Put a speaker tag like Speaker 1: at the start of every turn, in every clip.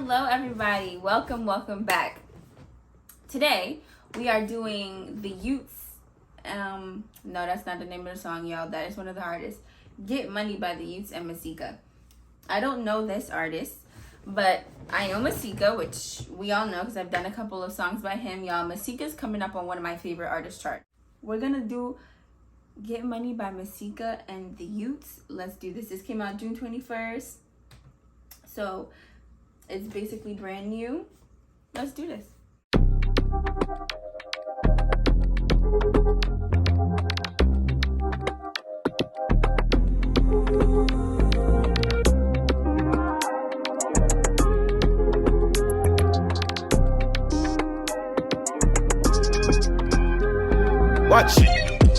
Speaker 1: Hello everybody, welcome back. Today we are doing the Yutes. No, that's not the name of the song, y'all. That is one of the artists. Get Money by the Yutes and Masicka. I don't know this artist, but I know Masicka, which we all know because I've done a couple of songs by him, y'all. Masicka's coming up on one of my favorite artist charts. We're gonna do Get Money by Masicka and the Yutes. Let's do this. This came out June 21st. So it's basically brand new. Let's do this.
Speaker 2: Watch.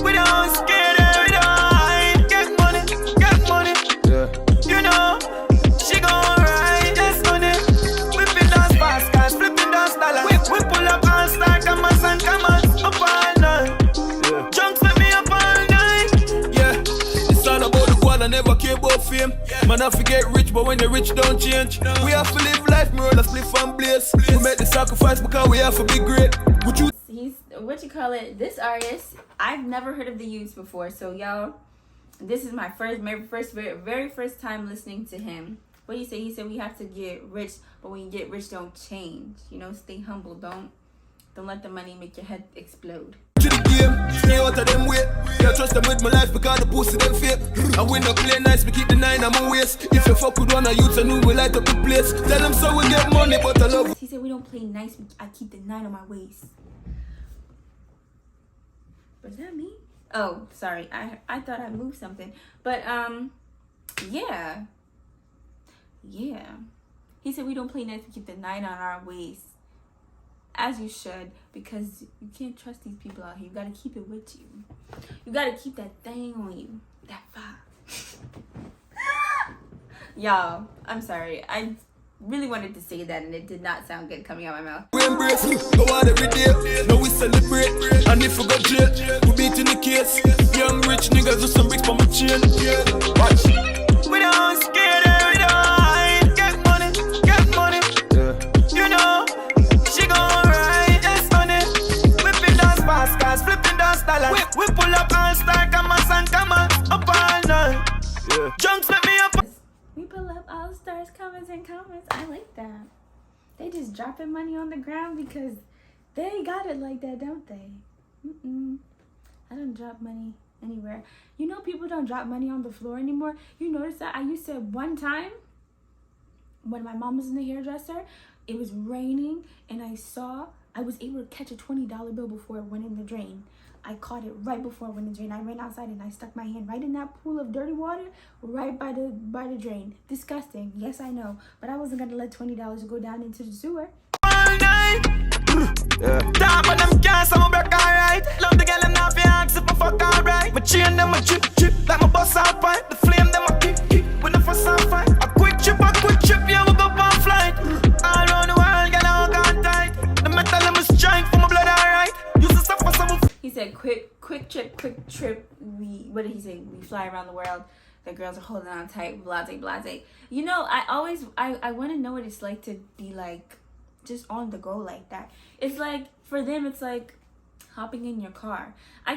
Speaker 2: We don't scare her, we don't hide. Get money, yeah. You know, she gon' ride this money. Whipping those fast cars, flipping those dollars. We pull up all star, come on, up all night. Yeah. Junks let me up all night. Yeah, it's all about the quad, I never care about fame. Yeah. Man, I forget rich, but when the rich don't change. No. We have to live life, me roll a spliff and blaze. We make the sacrifice because we have to be great. Would you?
Speaker 1: This artist, I've never heard of the Yutes before, so y'all, this is my very first time listening to him. What do you say? He said we have to get rich, but when you get rich, don't change. You know, stay humble. Don't let the money make your head explode.
Speaker 2: To the game, stay out of them way. Yeah, trust them with my life because the pussy them fake. And we not play nice, we keep the 9 on my waist. If you fuck with one of Yutes, I know we light up the place. Tell them so we get money, but I love.
Speaker 1: He said we don't play nice, I keep the 9 on my waist. Was that me? Oh, sorry. I thought I moved something. But yeah. He said we don't play nice, we keep the 9 on our waist. As you should, because you can't trust these people out here. You gotta keep it with you. You gotta keep that thing on you. That vibe. Y'all, I'm sorry. I really wanted to say that and it did not sound good coming out of my mouth.
Speaker 2: We embrace, go out every day. Now we celebrate, and if we got jail, we beat in the case. Young rich niggas with some bricks for my chain. Watch. We don't scare her, we don't hide. Get money, yeah. You know, she gon' ride this money. Whipping those fast cars, flipping those dollars. We pull up all star, come on, up all night. Yeah. Junks let me up.
Speaker 1: We pull up all stars, comments. I like that. They just dropping money on the ground because they got it like that, don't they? I don't drop money anywhere. You know, people don't drop money on the floor anymore. You notice that? I used to one time when my mom was in the hairdresser, it was raining and I was able to catch a $20 bill before it went in the drain. I caught it right before it went in the drain. I ran outside and I stuck my hand right in that pool of dirty water, right by the drain. Disgusting. Yes, I know. But I wasn't gonna let $20 go down into the sewer.
Speaker 2: All night. Yeah. Top of them cars, I'm a break alright. Love the girl and not be asked if I fuck alright. My chain them a drip, like my bus out fight. The flame them a kick, when the fuss out fight. A quick trip, yeah, we go on flight. All around the world, get all gone tight. The metal them is strike for my blood alright. Used to suffer some.
Speaker 1: He said, quick trip. What did he say? We fly around the world. The girls are holding on tight, blase. You know, I want to know what it's like to be like, just on the go like that. It's like, for them, it's like hopping in your car. I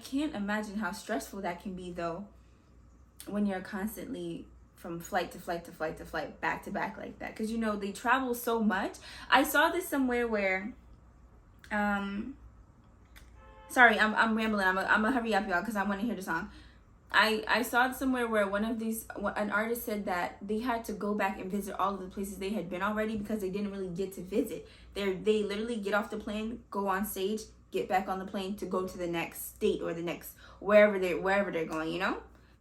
Speaker 1: can't imagine how stressful that can be, though, when you're constantly from flight to flight, back to back like that. Because, you know, they travel so much. I saw this somewhere where, sorry, I'm rambling. I'm gonna hurry up, y'all, because I want to hear the song. I saw it somewhere where an artist said that they had to go back and visit all of the places they had been already because they didn't really get to visit. They literally get off the plane, go on stage, get back on the plane to go to the next state or the next wherever they're going, you know?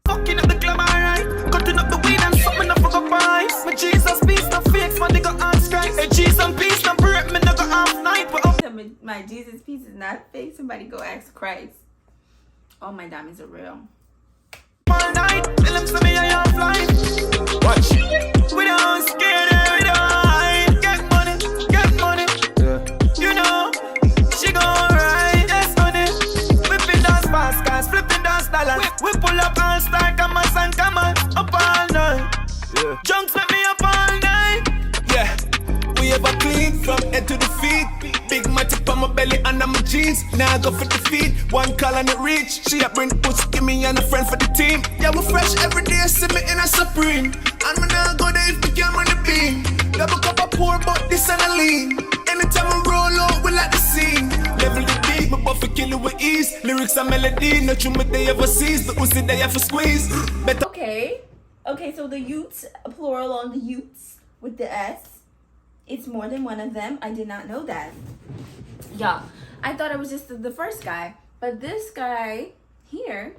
Speaker 2: Fucking up the club, alright. Cutting up the weed and something up for the price. My Jesus peace, no fakes, my nigga on Christ. Hey, Jesus peace, no break, me nigga half night.
Speaker 1: My Jesus peace is not fake. Somebody go ask Christ. All my diamonds are real.
Speaker 2: All night, tell them some of your young flight. Watch. We don't scare her, we don't hide. Get money, yeah. You know, she gon' ride this money. Whipping those fast cars, flipping those dollars. We pull up all star, come on, up all night. Yeah. Junks let me up all night. Yeah. to the feet. Big matty on my belly and on my jeans. Now I go for the feet. One call and it reach. She up bring the pussy, give me and a friend for the team. Yeah, we fresh every day, see me in a Supreme. And me now go there if we can on the beam. Double cup of pour, but this and a lean. Anytime I roll out, we like the scene. Level the beat, my buffy kill it with ease. Lyrics and melody, no true me they ever sees. But who's it they ever squeeze? Better.
Speaker 1: Okay, so the Yutes, plural on the Yutes with the S. It's more than one of them. I did not know that. Y'all, I thought it was just the first guy. But this guy here,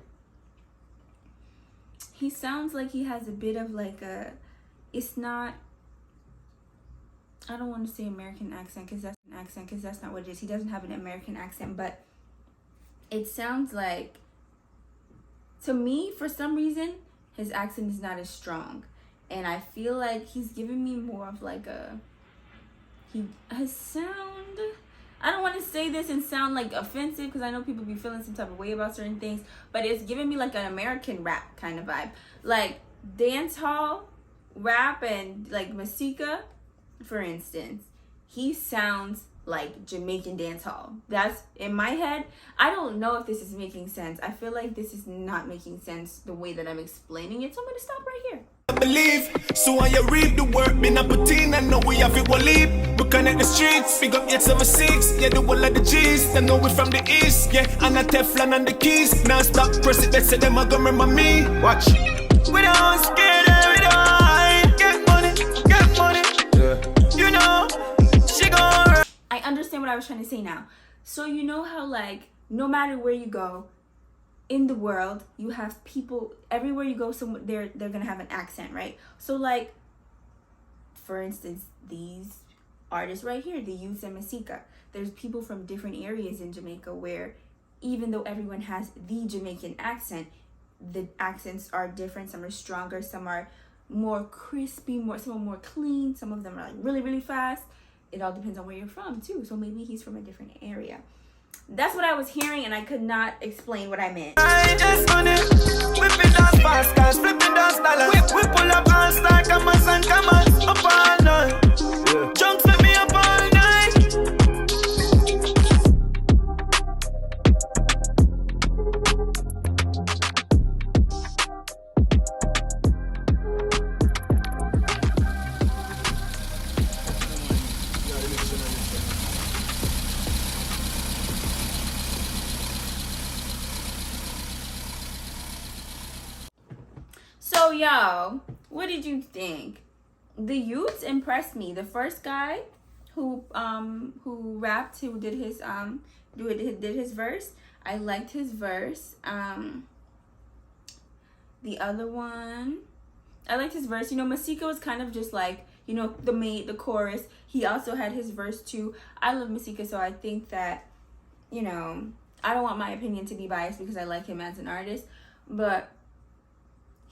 Speaker 1: he sounds like he has a bit of like a, it's not, I don't want to say American accent because that's not what it is. He doesn't have an American accent, but it sounds like, to me, for some reason, his accent is not as strong. And I feel like he's giving me more of like his sound, I don't want to say this and sound like offensive because I know people be feeling some type of way about certain things, but it's giving me like an American rap kind of vibe. Like dance hall rap and like Masicka, for instance, he sounds like Jamaican dance hall. That's in my head. I don't know if this is making sense. I feel like this is not making sense the way that I'm explaining it, so I'm going to stop right here.
Speaker 2: Believe, so when you read the work, me not put in, I know we have it will leap. We connect the streets, big up 876, yeah, the wall of the G's, they know we from the east, yeah, and the Teflon and the keys, now stop press it, they say them a gonna remember me, watch. We don't scared, we don't hide, get money, yeah. You know, she gon'
Speaker 1: I understand what I was trying to say now. So you know how like, no matter where you go, in the world, you have people everywhere you go. Somewhere they're gonna have an accent, right? So like, for instance, these artists right here, the Yutes and Masicka. There's people from different areas in Jamaica where, even though everyone has the Jamaican accent, the accents are different. Some are stronger, some are more crispy, some are more clean. Some of them are like really, really fast. It all depends on where you're from too. So maybe he's from a different area. That's what I was hearing, and I could not explain what I meant.
Speaker 2: I just wanna whipping those fast cars, flipping those dollars. We pull up and start commas and commas up all night. Jump set me up all night.
Speaker 1: So y'all, what did you think? The Yutes impressed me. The first guy who rapped, who did his did his verse, I liked his verse. The other one, I liked his verse. You know, Masicka was kind of just like, you know, the chorus. He also had his verse too. I love Masicka, so I think that, you know, I don't want my opinion to be biased because I like him as an artist, but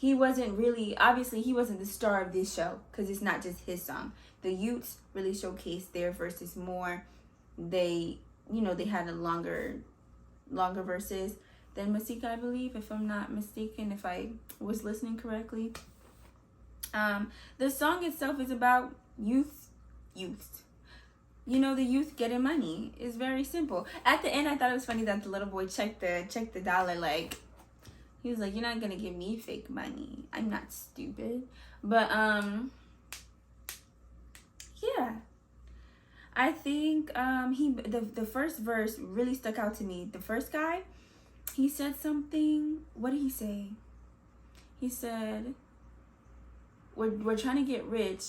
Speaker 1: he wasn't really, obviously he wasn't the star of this show because it's not just his song. The Yutes really showcased their verses more. They, you know, they had a longer verses than Masicka, I believe, if I'm not mistaken, if I was listening correctly. The song itself is about youth. You know, the youth getting money. It's very simple. At the end, I thought it was funny that the little boy checked the dollar, like, he was like, you're not gonna give me fake money. I'm not stupid. But yeah. I think the first verse really stuck out to me. The first guy, he said something. What did he say? He said, we're trying to get rich,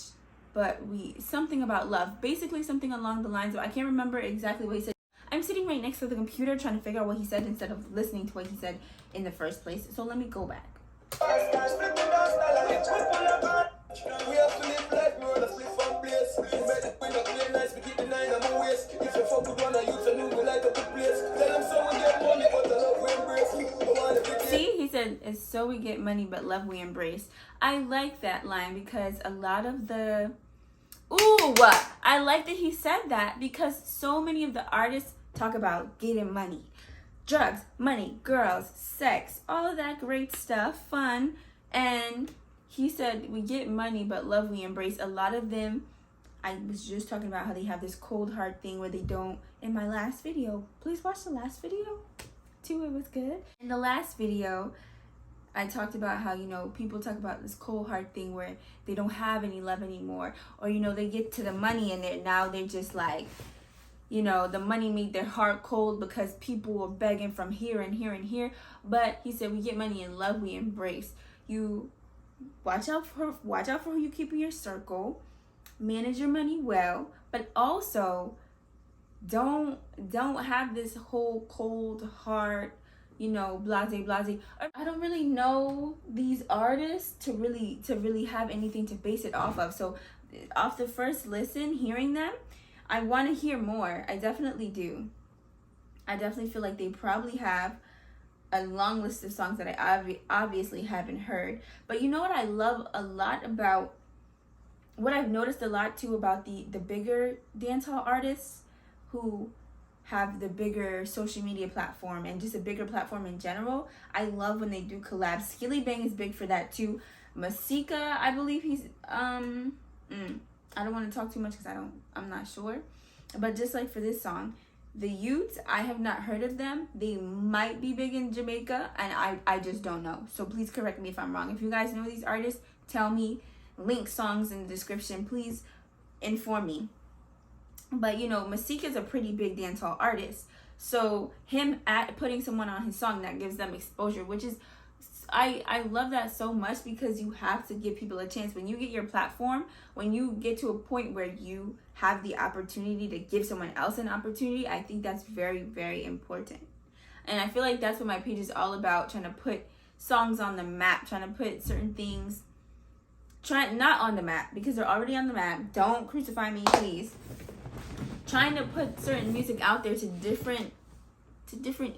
Speaker 1: but something about love. Basically something along the lines of, I can't remember exactly what he said. I'm sitting right next to the computer trying to figure out what he said instead of listening to what he said in the first place. So let me go back. See, he said, it's so we get money, but love we embrace. I like that line because a lot of the... Ooh, I like that he said that because so many of the artists talk about getting money. Drugs, money, girls, sex, all of that great stuff, fun. And he said, we get money, but love we embrace. A lot of them I was just talking about how they have this cold heart thing where they don't. In my last video, please watch the last video too, it was good. In the last video, I talked about how, you know, people talk about this cold heart thing where they don't have any love anymore, or, you know, they get to the money and they're just like, you know, the money made their heart cold because people were begging from here and here and here. But he said, we get money and love we embrace. You watch out for who you keep in your circle, manage your money well, but also don't have this whole cold heart, you know, blase. I don't really know these artists to really have anything to base it off of. So off the first listen, hearing them, I want to hear more. I definitely do. I definitely feel like they probably have a long list of songs that I obviously haven't heard. But you know what I love a lot about, what I've noticed a lot too about the bigger dancehall artists who have the bigger social media platform and just a bigger platform in general. I love when they do collabs. Skilly Bang is big for that too. Masicka, I believe he's I don't want to talk too much because I'm not sure. But just like for this song, the Yutes, I have not heard of them. They might be big in Jamaica and I just don't know. So please correct me if I'm wrong. If you guys know these artists, tell me. Link songs in the description. Please inform me. But you know, Masicka is a pretty big dancehall artist. So him putting someone on his song, that gives them exposure, which is, I love that so much, because you have to give people a chance. When you get your platform, when you get to a point where you have the opportunity to give someone else an opportunity, I think that's very, very important. And I feel like that's what my page is all about, trying to put songs on the map, trying to put certain things, not on the map, because they're already on the map. Don't crucify me, please. Trying to put certain music out there to different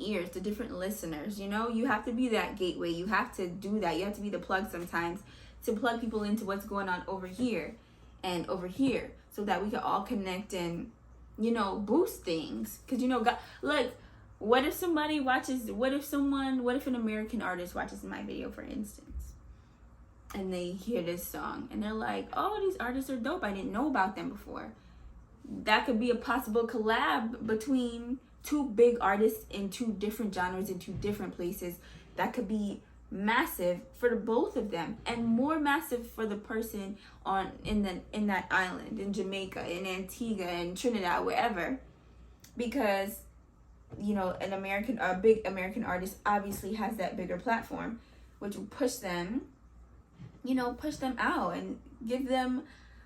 Speaker 1: ears, to different listeners. You know, you have to be that gateway. You have to do that. You have to be the plug sometimes to plug people into what's going on over here and over here, so that we can all connect and, you know, boost things. Because, you know, God, like, what if an American artist watches my video, for instance, and they hear this song and they're like, oh, these artists are dope, I didn't know about them before. That could be a possible collab between two big artists in two different genres, in two different places. That could be massive for the both of them, and more massive for the person in that island, in Jamaica, in Antigua, in Trinidad, wherever. Because, you know, a big American artist obviously has that bigger platform, which will push them out and give them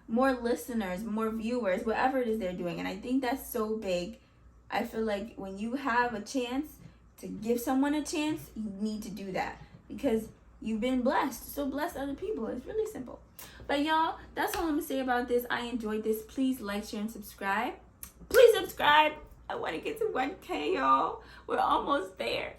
Speaker 1: more listeners, more viewers, whatever it is they're doing. And I think that's so big. I feel like when you have a chance to give someone a chance, you need to do that, because you've been blessed. So bless other people. It's really simple. But y'all, that's all I'm gonna say about this. I enjoyed this. Please like, share, and subscribe. Please subscribe. I want to get to 1K, y'all. We're almost there.